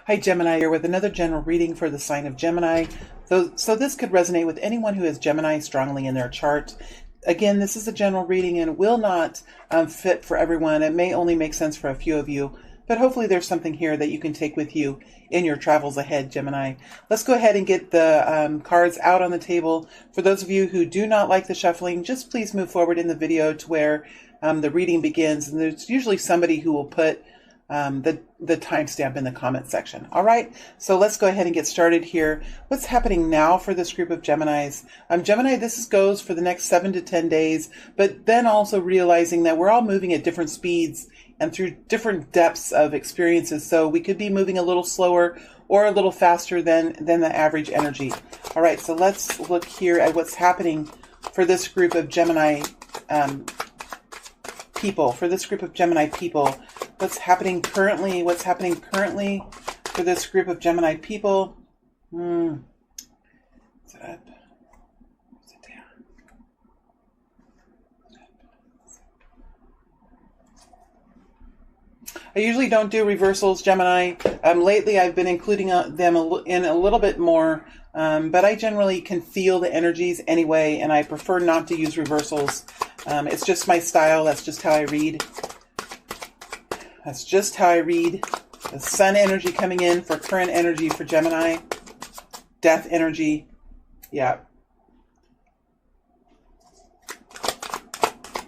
Hi Gemini, here with another general reading for the sign of Gemini. So this could resonate with anyone who has Gemini strongly in their chart. Again, this is a general reading and will not fit for everyone. It may only make sense for a few of you, but hopefully there's something here that you can take with you in your travels ahead, Gemini. Let's go ahead and get the cards out on the table. For those of you who do not like the shuffling, just please move forward in the video to where the reading begins. And there's usually somebody who will put the timestamp in the comment section. All right, so let's go ahead and get started here. What's happening now for this group of Geminis? Gemini, this goes for the next 7 to 10 days, but then also realizing that we're all moving at different speeds and through different depths of experiences. So we could be moving a little slower or a little faster than the average energy. All right, so let's look here at what's happening for this group of Gemini people. For this group of Gemini people, what's happening currently for this group of Gemini people? Is it up? Is it down? I usually don't do reversals, Gemini. Lately I've been including them in a little bit more, but I generally can feel the energies anyway, and I prefer not to use reversals. It's just my style. That's just how I read. That's just how I read. The sun energy coming in for current energy for Gemini. Death energy. Yeah.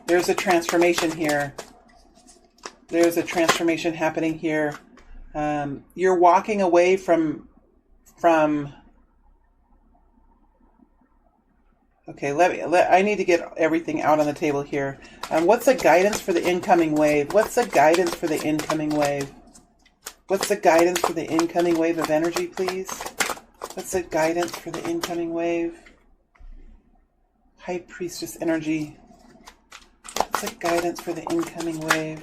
There's a transformation here. There's a transformation happening here. You're walking away from okay, I need to get everything out on the table here. What's the guidance for the incoming wave? What's the guidance for the incoming wave? What's the guidance for the incoming wave of energy, please? What's the guidance for the incoming wave? High Priestess energy. What's the guidance for the incoming wave?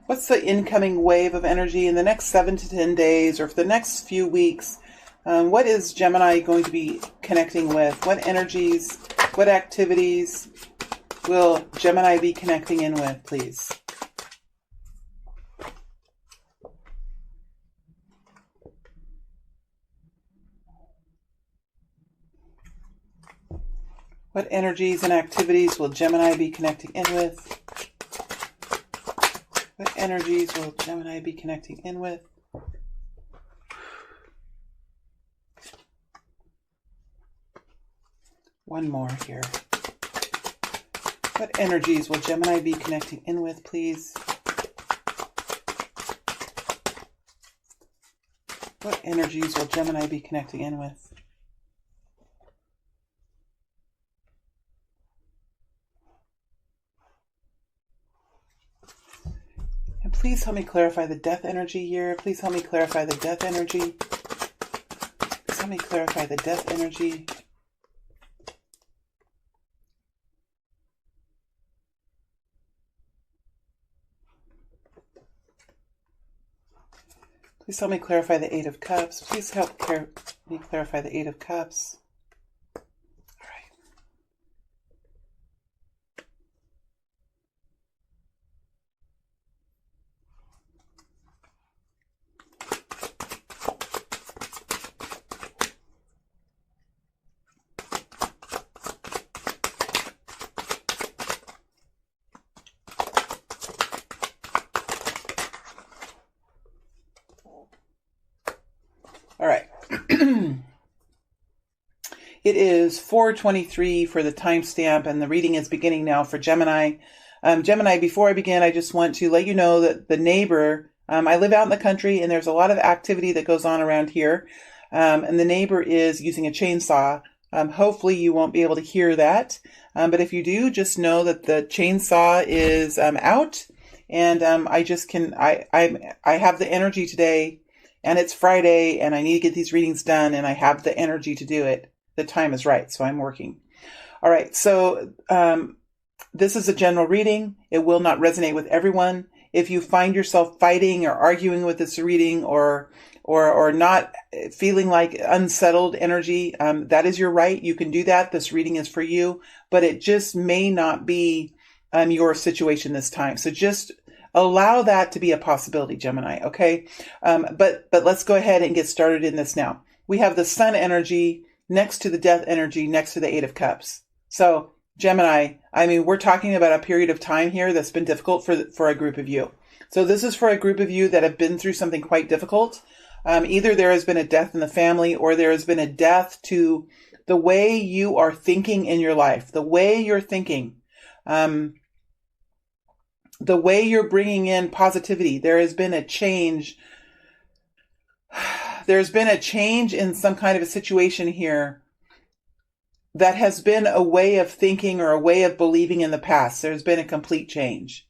What's the incoming wave of energy in the next 7 to 10 days or for the next few weeks? What is Gemini going to be connecting with? What energies, what activities will Gemini be connecting in with, please? What energies and activities will Gemini be connecting in with? What energies will Gemini be connecting in with? One more here. What energies will Gemini be connecting in with, please? What energies will Gemini be connecting in with? Please help me clarify the death energy here. Please help me clarify the death energy. Please help me clarify the death energy. Please help me clarify the Eight of Cups. Please help me clarify the Eight of Cups. All right. It is 4:23 for the timestamp, and the reading is beginning now for Gemini. Gemini, before I begin, I just want to let you know that the neighbor, I live out in the country, and there's a lot of activity that goes on around here, and the neighbor is using a chainsaw. Hopefully you won't be able to hear that, but if you do, just know that the chainsaw is out, and I have the energy today. And it's Friday, and I need to get these readings done, and I have the energy to do it. The time is right, so I'm working. All right, so this is a general reading. It will not resonate with everyone. if you find yourself fighting or arguing with this reading, or not feeling like unsettled energy, that is your right. You can do that. This reading is for you, but it just may not be your situation this time. So just allow that to be a possibility, Gemini. Okay. But let's go ahead and get started in this now. We have the Sun energy next to the Death energy, next to the Eight of Cups. So Gemini, I mean, we're talking about a period of time here that's been difficult for a group of you. So this is for a group of you that have been through something quite difficult. Either there has been a death in the family, or there has been a death to the way you are thinking in your life, the way you're thinking, the way you're bringing in positivity. There has been a change. There's been a change in some kind of a situation here that has been a way of thinking or a way of believing in the past. There's been a complete change.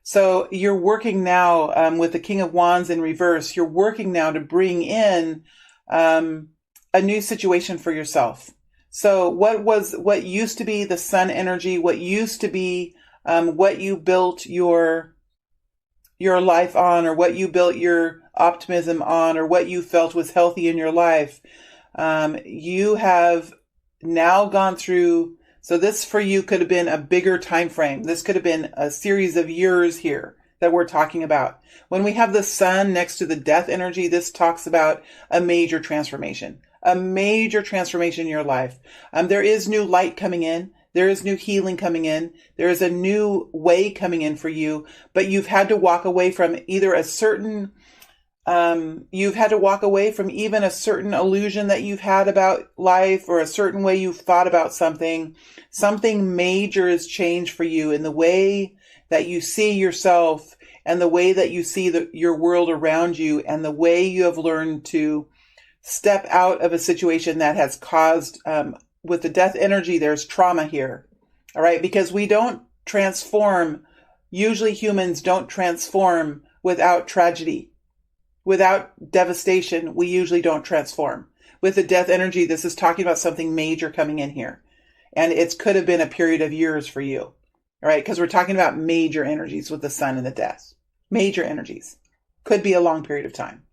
So you're working now with the King of Wands in reverse. You're working now to bring in a new situation for yourself. So what used to be the Sun energy, what used to be what you built your life on, or what you built your optimism on, or what you felt was healthy in your life, you have now gone through. So this for you could have been a bigger time frame. This could have been a series of years here that we're talking about. When we have the Sun next to the Death energy, this talks about a major transformation in your life. There is new light coming in. There is new healing coming in. There is a new way coming in for you, but you've had to walk away from either a certain you've had to walk away from even a certain illusion that you've had about life, or a certain way you've thought about something. Something major has changed for you in the way that you see yourself, and the way that you see your world around you, and the way you have learned to step out of a situation that has caused, with the Death energy, there's trauma here. All right. Because we don't transform. Usually humans don't transform without tragedy. Without devastation, we usually don't transform. With the Death energy, this is talking about something major coming in here. And it could have been a period of years for you. All right. Because we're talking about major energies with the Sun and the Death. Major energies. Could be a long period of time.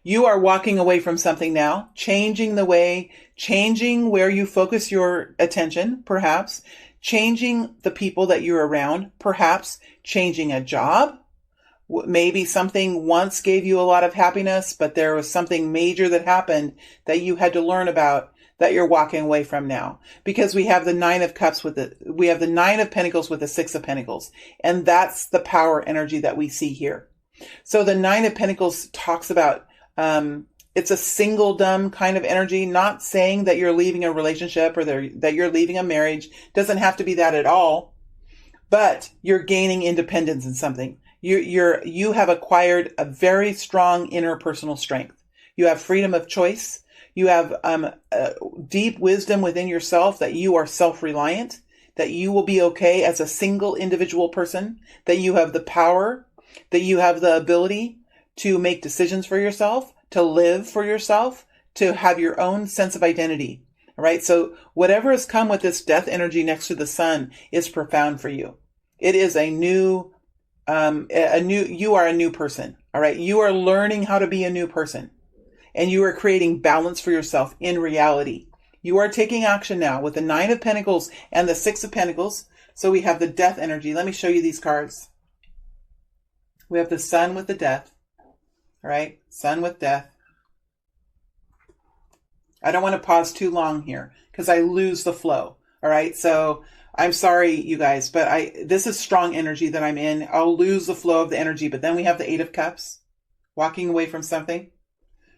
You are walking away from something now, changing where you focus your attention, perhaps, changing the people that you're around, perhaps changing a job. Maybe something once gave you a lot of happiness, but there was something major that happened that you had to learn about, that you're walking away from now. Because we have the Nine of Cups we have the Nine of Pentacles with the Six of Pentacles. And that's the power energy that we see here. So the Nine of Pentacles talks about, it's a singledom kind of energy, not saying that you're leaving a relationship or that you're leaving a marriage. Doesn't have to be that at all, but you're gaining independence in something. You have acquired a very strong interpersonal strength. You have freedom of choice. You have deep wisdom within yourself, that you are self-reliant, that you will be okay as a single individual person, that you have the power, that you have the ability to make decisions for yourself, to live for yourself, to have your own sense of identity. All right. So whatever has come with this Death energy next to the Sun is profound for you. It is you are a new person. All right. You are learning how to be a new person, and you are creating balance for yourself in reality. You are taking action now with the Nine of Pentacles and the Six of Pentacles. So we have the Death energy. Let me show you these cards. We have the Sun with the Death. All right. Sun with Death. I don't want to pause too long here because I lose the flow. All right. So I'm sorry, you guys, but this is strong energy that I'm in. I'll lose the flow of the energy, but then we have the Eight of Cups, walking away from something,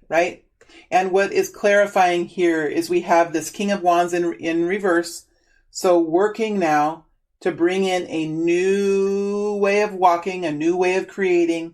right? And what is clarifying here is we have this King of Wands in reverse. So working now to bring in a new way of walking, a new way of creating,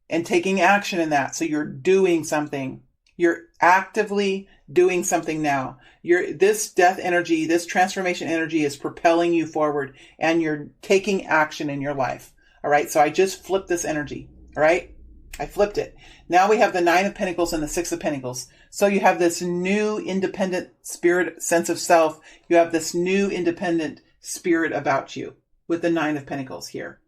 and taking action in that. So you're doing something. You're actively doing something now. This Death energy, this transformation energy is propelling you forward, and you're taking action in your life. All right. So I just flipped this energy. All right. I flipped it. Now we have the Nine of Pentacles and the Six of Pentacles. So you have this new independent spirit, sense of self. You have this new independent spirit about you with the Nine of Pentacles here.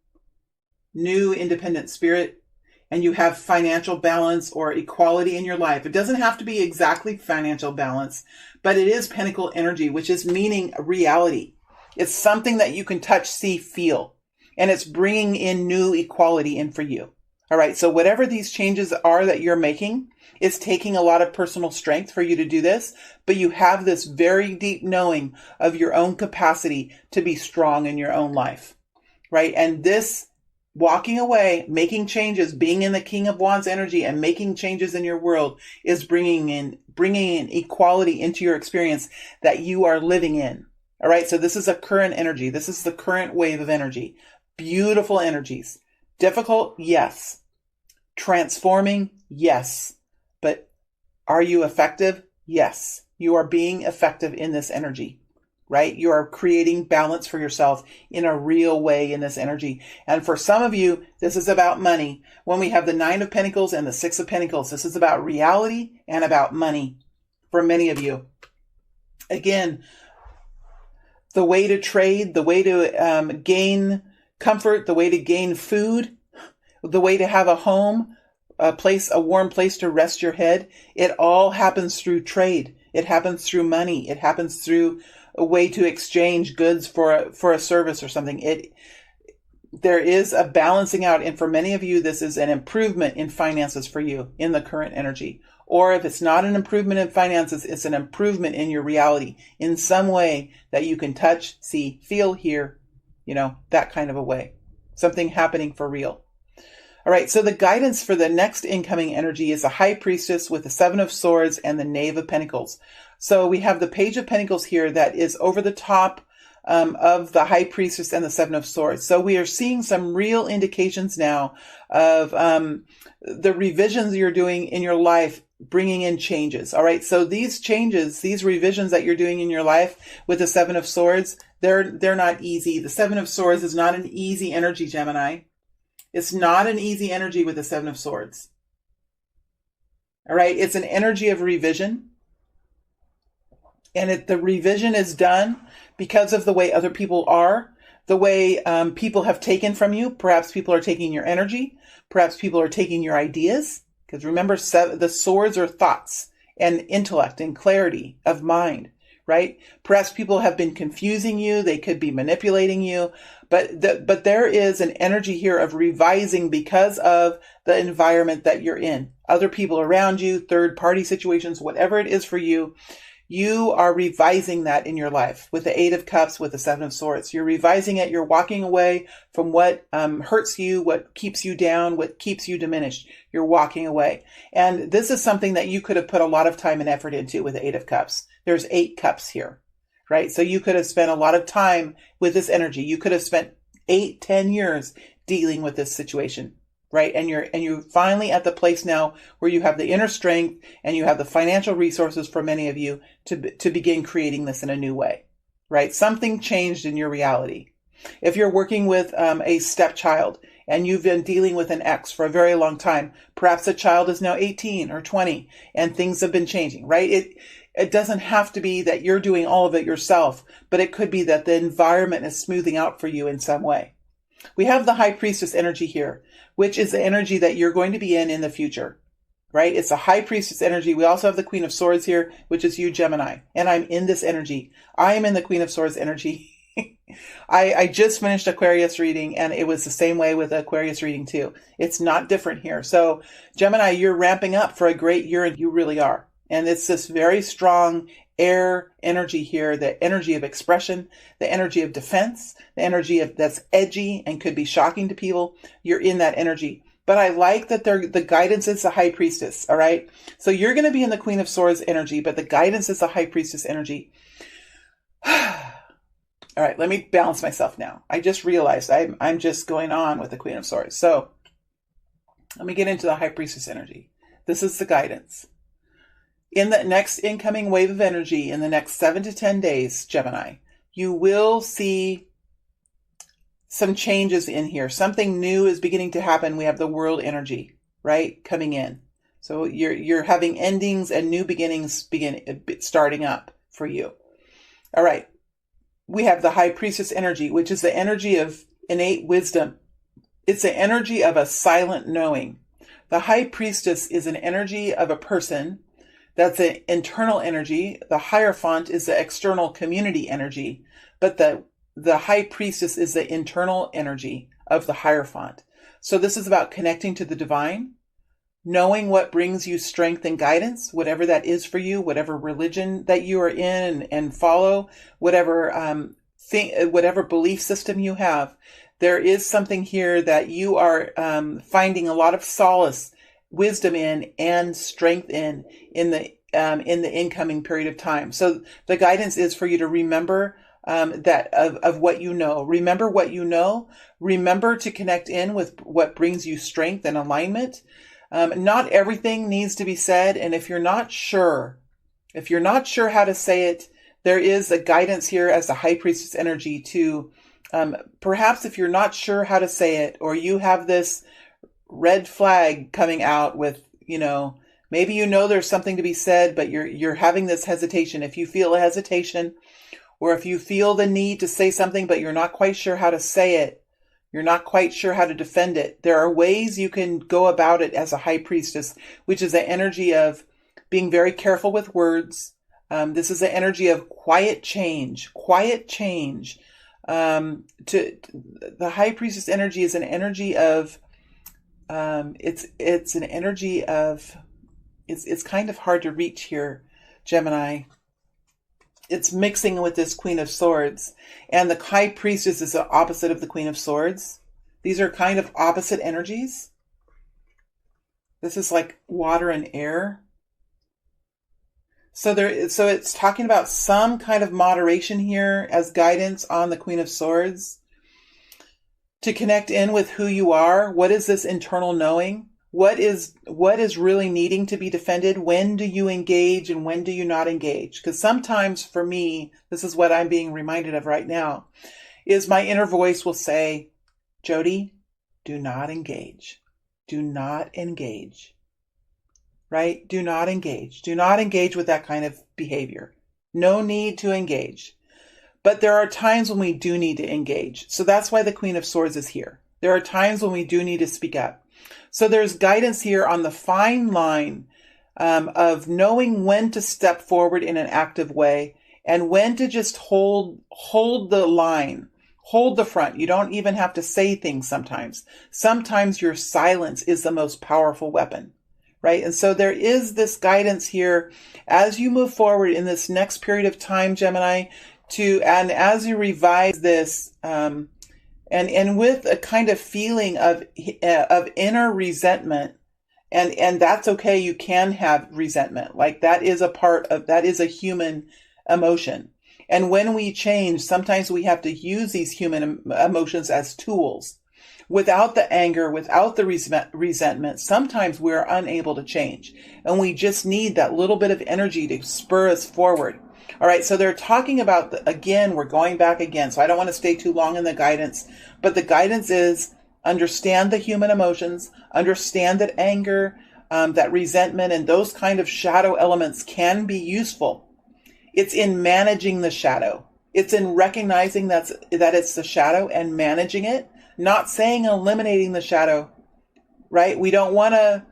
new independent spirit, and you have financial balance or equality in your life. It doesn't have to be exactly financial balance, but it is pentacle energy, which is meaning reality. It's something that you can touch, see, feel, and it's bringing in new equality in for you. All right. So whatever these changes are that you're making, it's taking a lot of personal strength for you to do this, but you have this very deep knowing of your own capacity to be strong in your own life, right? And this walking away, making changes, being in the King of Wands energy and making changes in your world is bringing in equality into your experience that you are living in. All right. So this is a current energy. This is the current wave of energy. Beautiful energies. Difficult? Yes. Transforming? Yes. But are you effective? Yes. You are being effective in this energy, right? You are creating balance for yourself in a real way in this energy. And for some of you, this is about money. When we have the 9 of Pentacles and the 6 of Pentacles, this is about reality and about money for many of you. Again, the way to trade, the way to gain comfort, the way to gain food, the way to have a home, a warm place to rest your head. It all happens through trade. It happens through money. It happens through a way to exchange goods for a service or something. There is a balancing out. And for many of you, this is an improvement in finances for you in the current energy. Or if it's not an improvement in finances, it's an improvement in your reality in some way that you can touch, see, feel, hear, that kind of a way. Something happening for real. All right, so the guidance for the next incoming energy is the High Priestess with the 7 of Swords and the Knave of Pentacles. So we have the Page of Pentacles here that is over the top of the High Priestess and the 7 of Swords. So we are seeing some real indications now of the revisions you're doing in your life bringing in changes. All right. So these changes, these revisions that you're doing in your life with the 7 of Swords, they're not easy. The 7 of Swords is not an easy energy, Gemini. It's not an easy energy with the 7 of Swords. All right. It's an energy of revision. And the revision is done because of the way other people are, the way people have taken from you. Perhaps people are taking your energy. Perhaps people are taking your ideas. Because remember, the swords are thoughts and intellect and clarity of mind, right? Perhaps people have been confusing you. They could be manipulating you. But there is an energy here of revising because of the environment that you're in. Other people around you, third-party situations, whatever it is for you, you are revising that in your life with the 8 of Cups, with the 7 of Swords. You're revising it. You're walking away from what hurts you, what keeps you down, what keeps you diminished. You're walking away. And this is something that you could have put a lot of time and effort into with the 8 of Cups. There's 8 cups here, right? So you could have spent a lot of time with this energy. You could have spent 8-10 years dealing with this situation. Right. And you're finally at the place now where you have the inner strength and you have the financial resources for many of you to begin creating this in a new way. Right. Something changed in your reality. If you're working with a stepchild and you've been dealing with an ex for a very long time, perhaps the child is now 18 or 20 and things have been changing. Right. It doesn't have to be that you're doing all of it yourself, but it could be that the environment is smoothing out for you in some way. We have the High Priestess energy here, which is the energy that you're going to be in the future, right? It's a High Priestess energy. We also have the Queen of Swords here, which is you, Gemini, and I'm in this energy. I am in the Queen of Swords energy. I just finished Aquarius reading, and it was the same way with Aquarius reading too. It's not different here. So Gemini, you're ramping up for a great year, and you really are. And it's this very strong air energy here, the energy of expression, the energy of defense, the energy that's edgy and could be shocking to people. You're in that energy. But I like that the guidance is the High Priestess, all right? So you're going to be in the Queen of Swords energy, but the guidance is the High Priestess energy. All right, let me balance myself now. I just realized I'm just going on with the Queen of Swords. So let me get into the High Priestess energy. This is the guidance. In the next incoming wave of energy, in the next 7 to 10 days, Gemini, you will see some changes in here. Something new is beginning to happen. We have the world energy, right, coming in. So you're having endings and new beginnings starting up for you. All right. We have the High Priestess energy, which is the energy of innate wisdom It's the energy of a silent knowing. The high priestess is an energy of a person. That's an internal energy. The Hierophant is the external community energy, but the high priestess is the internal energy of the Hierophant. So this is about connecting to the divine, knowing what brings you strength and guidance, whatever that is for you, whatever religion that you are in and follow, whatever whatever belief system you have. There is something here that you are finding a lot of solace, wisdom in, and strength in the incoming period of time. So the guidance is for you to remember that of what you know. Remember what you know. Remember to connect in with what brings you strength and alignment. Not everything needs to be said, and if you're not sure how to say it, there is a guidance here as the High Priestess energy to perhaps if you're not sure how to say it, or you have this red flag coming out with, maybe there's something to be said, but you're having this hesitation. If you feel a hesitation, or if you feel the need to say something, but you're not quite sure how to say it, you're not quite sure how to defend it, there are ways you can go about it as a High Priestess, which is the energy of being very careful with words. This is the energy of quiet change. The High Priestess energy is an energy of, it's an energy of, it's kind of hard to reach here, Gemini. It's mixing with this Queen of Swords, and the High Priestess is the opposite of the Queen of Swords. These are kind of opposite energies. This is like water and air. So it's talking about some kind of moderation here as guidance on the Queen of Swords to connect in with who you are. What is this internal knowing? What is really needing to be defended? When do you engage and when do you not engage? Because sometimes for me, this is what I'm being reminded of right now, is my inner voice will say, Jody, do not engage. Do not engage. Right? Do not engage. Do not engage with that kind of behavior. No need to engage. But there are times when we do need to engage. So that's why the Queen of Swords is here. There are times when we do need to speak up. So there's guidance here on the fine line of knowing when to step forward in an active way and when to just hold the line, hold the front. You don't even have to say things sometimes. Sometimes your silence is the most powerful weapon, right? And so there is this guidance here as you move forward in this next period of time, Gemini, and as you revise this, and with a kind of feeling of inner resentment, and that's okay. You can have resentment. Like that is a human emotion. And when we change, sometimes we have to use these human emotions as tools. Without the anger, without the resentment, sometimes we're unable to change. And we just need that little bit of energy to spur us forward. All right, so they're talking about, again, we're going back again, so I don't want to stay too long in the guidance, but the guidance is understand the human emotions, understand that anger, that resentment, and those kind of shadow elements can be useful. It's in managing the shadow. It's in recognizing that it's the shadow and managing it, not saying eliminating the shadow, right? We don't want to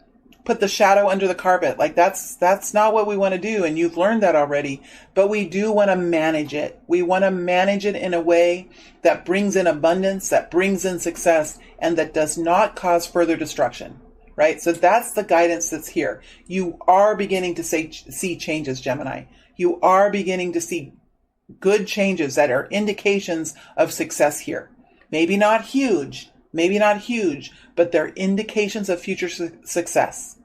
put the shadow under the carpet. Like that's not what we want to do. And you've learned that already, but we do want to manage it. We want to manage it in a way that brings in abundance, that brings in success, and that does not cause further destruction, right? So that's the guidance that's here. You are beginning to see changes, Gemini. You are beginning to see good changes that are indications of success here. Maybe not huge, but they're indications of future success,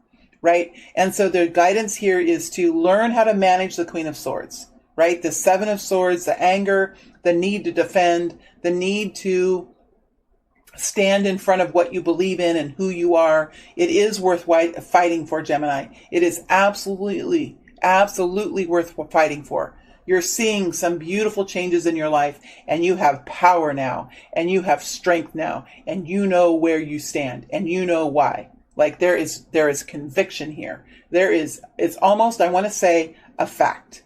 right? And so the guidance here is to learn how to manage the Queen of Swords, right? The Seven of Swords, the anger, the need to defend, the need to stand in front of what you believe in and who you are. It is worth fighting for, Gemini. It is absolutely worth fighting for. You're seeing some beautiful changes in your life, and you have power now, and you have strength now, and you know where you stand, and you know why. Like there is conviction here. It's almost, I want to say, a fact.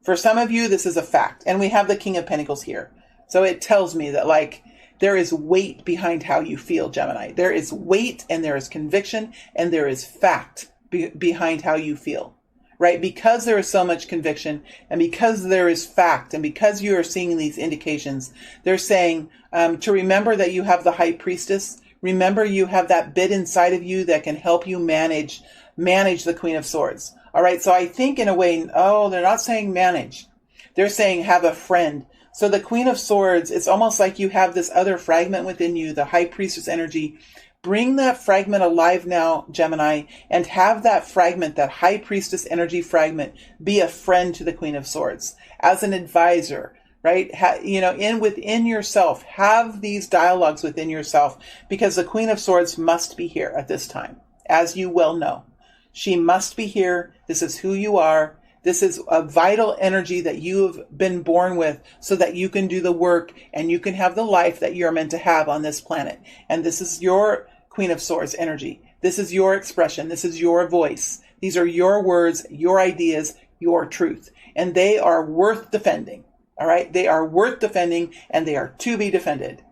For some of you, this is a fact. And we have the King of Pentacles here. So it tells me that, like, There is weight behind how you feel, Gemini. There is weight and there is conviction and there is fact behind how you feel, right? Because there is so much conviction and because there is fact and because you are seeing these indications, they're saying to remember that you have the high priestess. Remember you have that bit inside of you that can help you manage the Queen of Swords. All right. So I think in a way, they're not saying manage. They're saying have a friend. So the Queen of Swords, it's almost like you have this other fragment within you, the high priestess energy. Bring that fragment alive now, Gemini, and have that fragment, that high priestess energy fragment, be a friend to the Queen of Swords as an advisor, right? Within yourself, have these dialogues within yourself, because the Queen of Swords must be here at this time, as you well know. She must be here. This is who you are. This is a vital energy that you've been born with so that you can do the work and you can have the life that you're meant to have on this planet. And this is your Queen of Swords energy. This is your expression. This is your voice. These are your words, your ideas, your truth. And they are worth defending. All right? They are worth defending and they are to be defended.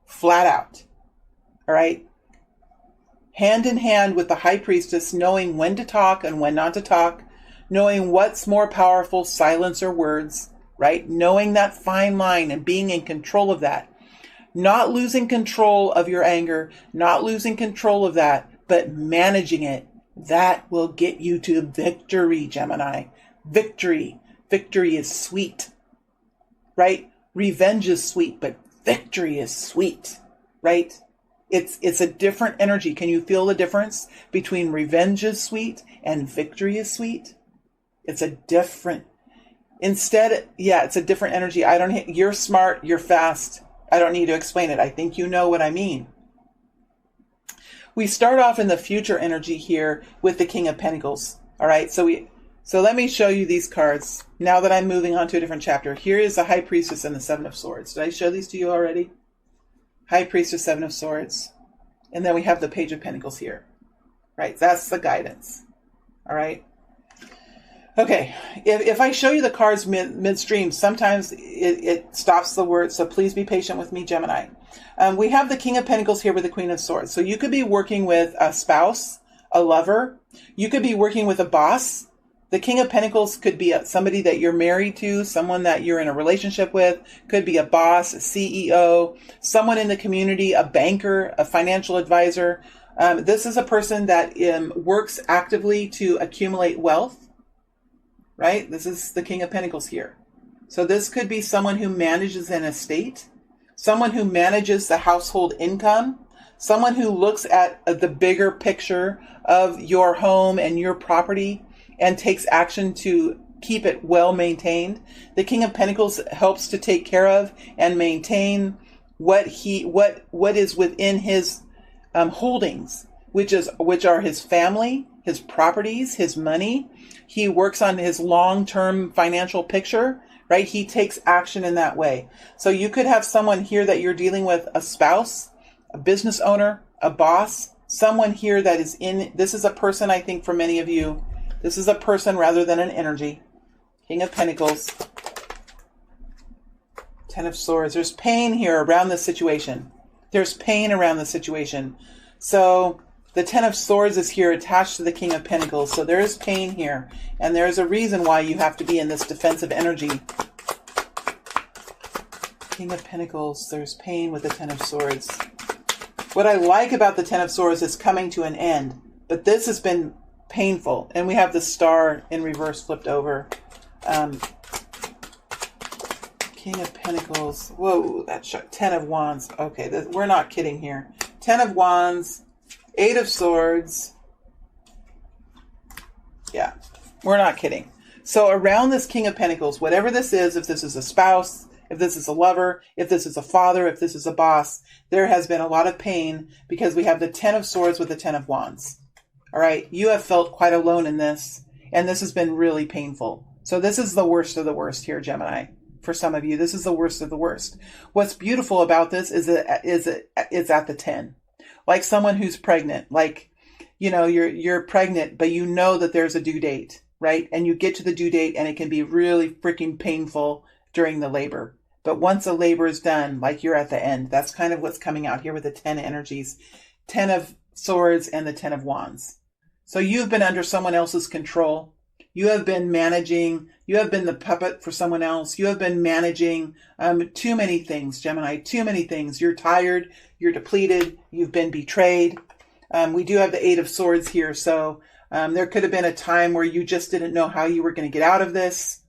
Flat out. All right? Hand in hand with the high priestess, knowing when to talk and when not to talk. Knowing what's more powerful, silence or words, right? Knowing that fine line and being in control of that. Not losing control of your anger, not losing control of that, but managing it. That will get you to victory, Gemini. Victory. Victory is sweet, right? Revenge is sweet, but victory is sweet, right? It's a different energy. Can you feel the difference between revenge is sweet and victory is sweet? It's a different, it's a different energy. You're smart, you're fast. I don't need to explain it. I think you know what I mean. We start off in the future energy here with the King of Pentacles. All right. So let me show you these cards now that I'm moving on to a different chapter. Here is the High Priestess and the Seven of Swords. Did I show these to you already? High Priestess, Seven of Swords. And then we have the Page of Pentacles here. Right. That's the guidance. All right. Okay, if I show you the cards midstream, sometimes it stops the word, so please be patient with me, Gemini. We have the King of Pentacles here with the Queen of Swords. So you could be working with a spouse, a lover. You could be working with a boss. The King of Pentacles could be somebody that you're married to, someone that you're in a relationship with, could be a boss, a CEO, someone in the community, a banker, a financial advisor. This is a person that works actively to accumulate wealth. Right? This is the King of Pentacles here. So this could be someone who manages an estate, someone who manages the household income, someone who looks at the bigger picture of your home and your property and takes action to keep it well maintained. The King of Pentacles helps to take care of and maintain what is within his holdings, which are his family, his properties, his money. He works on his long-term financial picture, right? He takes action in that way. So you could have someone here that you're dealing with, a spouse, a business owner, a boss, someone here that is this is a person, I think for many of you, this is a person rather than an energy. King of Pentacles, Ten of Swords. There's pain here around this situation. There's pain around the situation. So the Ten of Swords is here attached to the King of Pentacles. So there is pain here. And there's a reason why you have to be in this defensive energy. King of Pentacles, there's pain with the Ten of Swords. What I like about the Ten of Swords is coming to an end. But this has been painful. And we have the Star in reverse flipped over. King of Pentacles. Whoa, that's Ten of Wands. Okay, we're not kidding here. Ten of Wands. Eight of Swords. Yeah, we're not kidding. So around this King of Pentacles, whatever this is, if this is a spouse, if this is a lover, if this is a father, if this is a boss, there has been a lot of pain because we have the Ten of Swords with the Ten of Wands. All right, you have felt quite alone in this, and this has been really painful. So this is the worst of the worst here, Gemini. For some of you, this is the worst of the worst. What's beautiful about this is it's at the 10. Like someone who's pregnant, like, you know, you're pregnant, but you know that there's a due date, right? And you get to the due date and it can be really freaking painful during the labor. But once a labor is done, like you're at the end, that's kind of what's coming out here with the 10 energies, 10 of swords and the 10 of wands. So you've been under someone else's control. You have been managing, you have been the puppet for someone else. You have been managing too many things, Gemini, too many things. You're tired, you're depleted, you've been betrayed. We do have the 8 of swords here. So there could have been a time where you just didn't know how you were going to get out of this,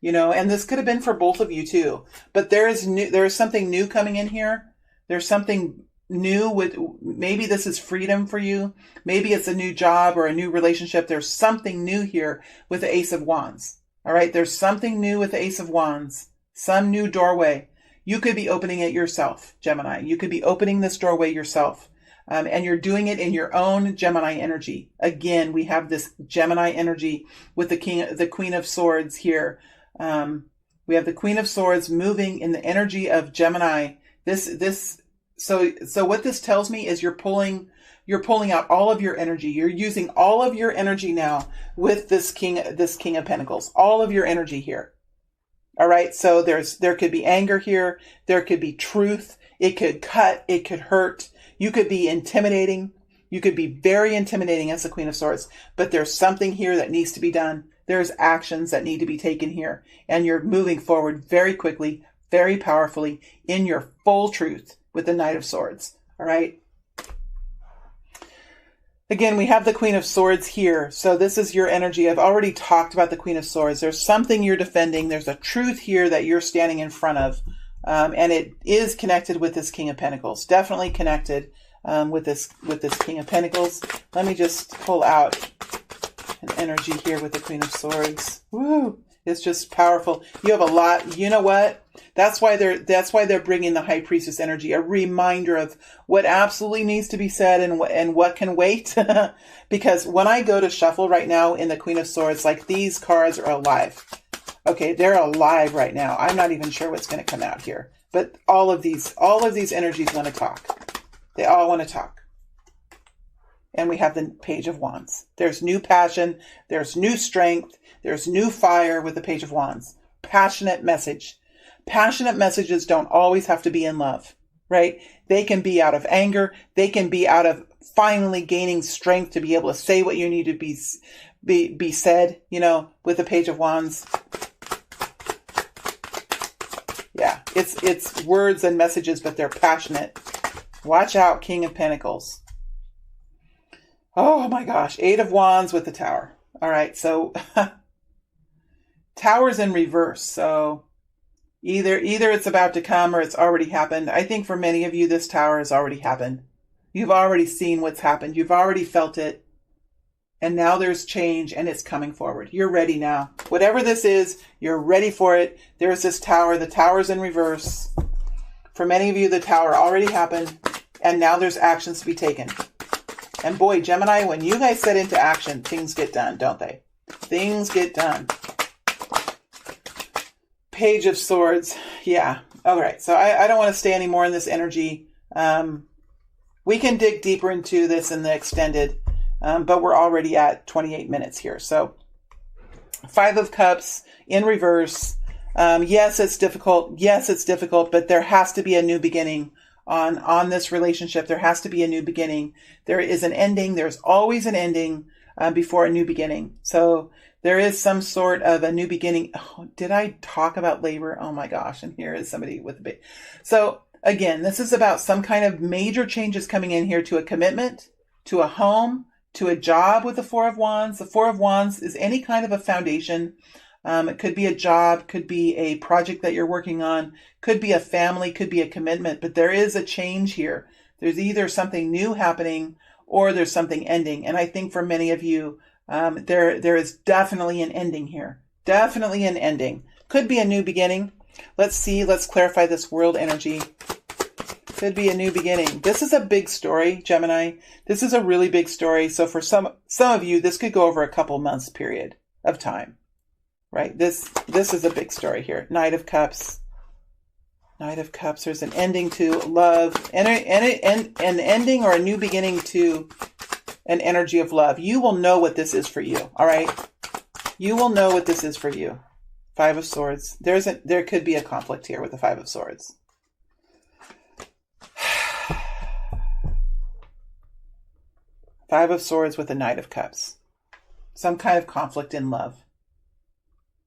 you know, and this could have been for both of you too. But there is something new coming in here. There's something new with, maybe this is freedom for you. Maybe it's a new job or a new relationship. There's something new here with the Ace of Wands. All right. There's something new with the Ace of Wands, some new doorway. You could be opening it yourself, Gemini. You could be opening this doorway yourself. And you're doing it in your own Gemini energy. Again, we have this Gemini energy with the Queen of Swords here. We have the Queen of Swords moving in the energy of Gemini. So what this tells me is you're pulling out all of your energy. You're using all of your energy now with this King of Pentacles. All of your energy here. All right. So there could be anger here. There could be truth. It could cut. It could hurt. You could be intimidating. You could be very intimidating as the Queen of Swords, but there's something here that needs to be done. There's actions that need to be taken here, and you're moving forward very quickly, very powerfully in your full truth with the Knight of Swords. All right. Again, we have the Queen of Swords here. So this is your energy. I've already talked about the Queen of Swords. There's something you're defending. There's a truth here that you're standing in front of. And it is connected with this King of Pentacles. Definitely connected with this King of Pentacles. Let me just pull out an energy here with the Queen of Swords. Woo! It's just powerful. You have a lot. You know what? That's why they're bringing the High Priestess energy, a reminder of what absolutely needs to be said and what can wait. Because when I go to shuffle right now in the Queen of Swords, like these cards are alive. Okay, they're alive right now. I'm not even sure what's going to come out here. But all of these energies want to talk. They all want to talk. And we have the Page of Wands. There's new passion. There's new strength. There's new fire with the Page of Wands. Passionate message. Passionate messages don't always have to be in love, right? They can be out of anger. They can be out of finally gaining strength to be able to say what you need to be said, you know, with the Page of Wands. Yeah, it's words and messages, but they're passionate. Watch out, King of Pentacles. Oh my gosh, 8 of Wands with the Tower. All right, so Tower's in reverse. So either it's about to come or it's already happened. I think for many of you, this Tower has already happened. You've already seen what's happened. You've already felt it. And now there's change and it's coming forward. You're ready now. Whatever this is, you're ready for it. There's this Tower. The Tower's in reverse. For many of you, the Tower already happened. And now there's actions to be taken. And boy, Gemini, when you guys set into action, things get done, don't they? Things get done. Page of Swords. Yeah. All right. So I don't want to stay any more in this energy. We can dig deeper into this in the extended, but we're already at 28 minutes here. So 5 of Cups in reverse. Yes, it's difficult. Yes, it's difficult, but there has to be a new beginning on this relationship. There has to be a new beginning. There is an ending. There's always an ending before a new beginning. So there is some sort of a new beginning. Oh, did I talk about labor? Oh my gosh. And here is somebody with a big. So again, this is about some kind of major changes coming in here to a commitment, to a home, to a job with the 4 of Wands. The 4 of Wands is any kind of a foundation. It could be a job, could be a project that you're working on, could be a family, could be a commitment, but there is a change here. There's either something new happening or there's something ending. And I think for many of you, there is definitely an ending here. Definitely an ending. Could be a new beginning. Let's see. Let's clarify this world energy. Could be a new beginning. This is a big story, Gemini. This is a really big story. So for some of you, this could go over a couple months period of time. Right? This is a big story here. Knight of Cups. Knight of Cups. There's an ending to love. And an ending or a new beginning to an energy of love. You will know what this is for you. All right? You will know what this is for you. Five of Swords. There could be a conflict here with the Five of Swords. Five of Swords with the Knight of Cups. Some kind of conflict in love.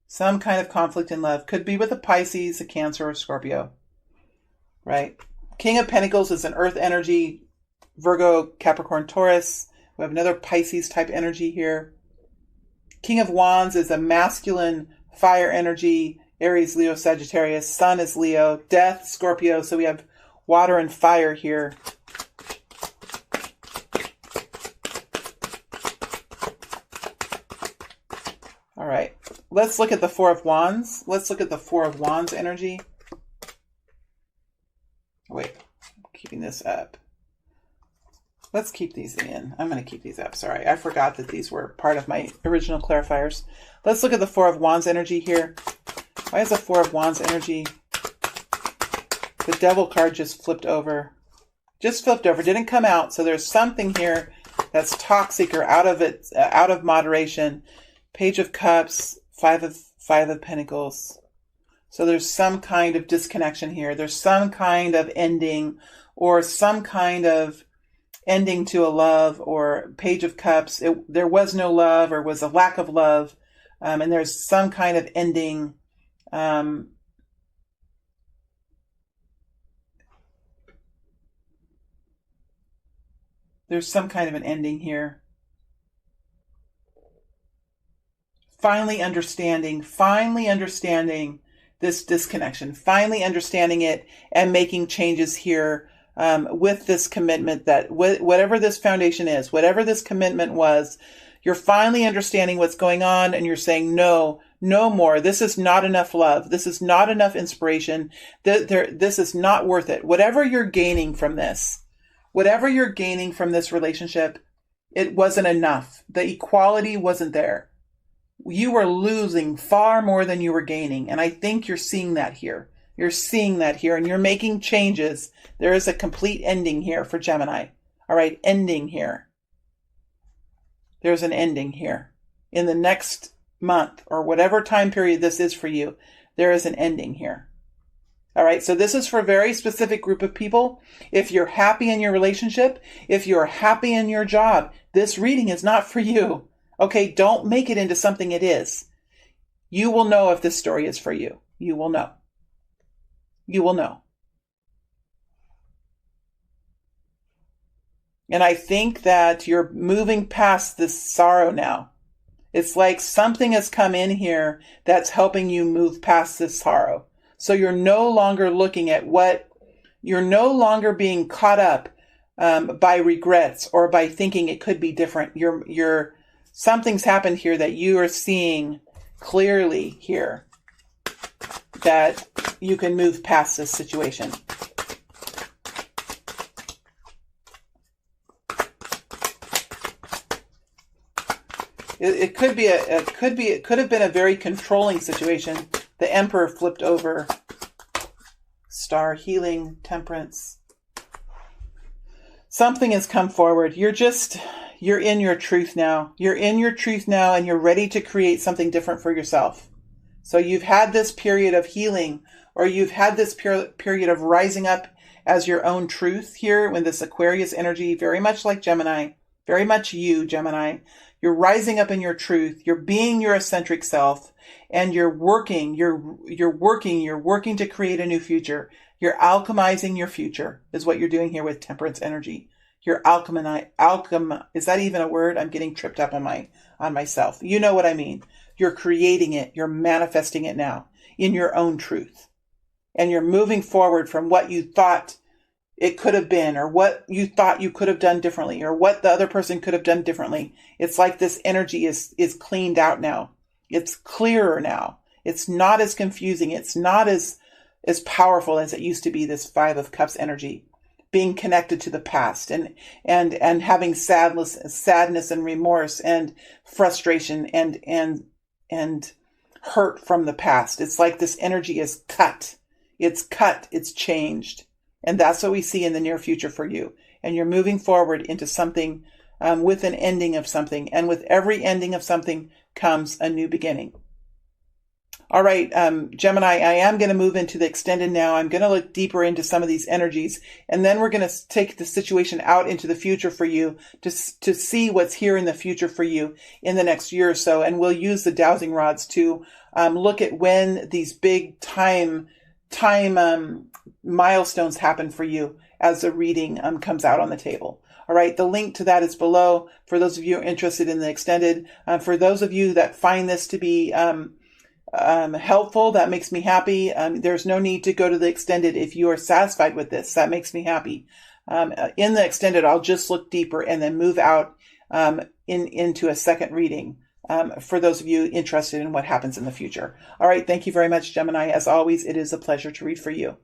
Some kind of conflict in love. Could be with a Pisces, a Cancer, or Scorpio. Right? King of Pentacles is an earth energy. Virgo, Capricorn, Taurus. We have another Pisces type energy here. King of Wands is a masculine fire energy. Aries, Leo, Sagittarius. Sun is Leo. Death, Scorpio. So we have water and fire here. All right. Let's look at the Four of Wands. Let's look at the Four of Wands energy. Wait, I'm keeping this up. Let's keep these in. I'm going to keep these up. Sorry, I forgot that these were part of my original clarifiers. Let's look at the Four of Wands energy here. Why is the Four of Wands energy? The Devil card just flipped over. Just flipped over. Didn't come out. So there's something here that's toxic or out of moderation. Page of Cups, Five of Pentacles. So there's some kind of disconnection here. There's some kind of ending, or some kind of ending to a love, or Page of Cups. There was no love, or was a lack of love, and there's some kind of ending. There's some kind of an ending here. Finally understanding this disconnection, finally understanding it and making changes here with this commitment that whatever this foundation is, whatever this commitment was, you're finally understanding what's going on and you're saying, no more. This is not enough love. This is not enough inspiration. This is not worth it. Whatever you're gaining from this relationship, it wasn't enough. The equality wasn't there. You were losing far more than you were gaining. And I think you're seeing that here. You're seeing that here and you're making changes. There is a complete ending here for Gemini. All right, ending here. There's an ending here. In the next month or whatever time period this is for you, there is an ending here. All right, so this is for a very specific group of people. If you're happy in your relationship, if you're happy in your job, this reading is not for you. Okay, don't make it into something it is. You will know if this story is for you. You will know. You will know. And I think that you're moving past this sorrow now. It's like something has come in here that's helping you move past this sorrow. So you're no longer looking at you're no longer being caught up by regrets or by thinking it could be different. Something's happened here that you are seeing clearly here that you can move past this situation. It could have been a very controlling situation. The Emperor flipped over. Star, healing, temperance. Something has come forward. You're in your truth now. You're in your truth now and you're ready to create something different for yourself. So you've had this period of healing, or you've had this period of rising up as your own truth here with this Aquarius energy, very much like Gemini, very much you, Gemini. You're rising up in your truth. You're being your eccentric self and you're working to create a new future. You're alchemizing your future is what you're doing here with temperance energy. You're is that even a word? I'm getting tripped up on myself. You know what I mean. You're creating it. You're manifesting it now in your own truth. And you're moving forward from what you thought it could have been, or what you thought you could have done differently, or what the other person could have done differently. It's like this energy is cleaned out now. It's clearer now. It's not as confusing. It's not as powerful as it used to be, this Five of Cups energy. Being connected to the past and having sadness and remorse and frustration and hurt from the past. It's like this energy is cut. It's changed. And that's what we see in the near future for you. And you're moving forward into something with an ending of something. And with every ending of something comes a new beginning. All right, Gemini, I am going to move into the extended now. I'm going to look deeper into some of these energies, and then we're going to take the situation out into the future for you to see what's here in the future for you in the next year or so. And we'll use the dowsing rods to look at when these big time milestones happen for you as the reading comes out on the table. All right, the link to that is below for those of you who are interested in the extended. For those of you that find this to be helpful, that makes me happy. There's no need to go to the extended if you are satisfied with this. That makes me happy. In the extended, I'll just look deeper and then move out into a second reading for those of you interested in what happens in the future. All right, thank you very much, Gemini. As always, it is a pleasure to read for you.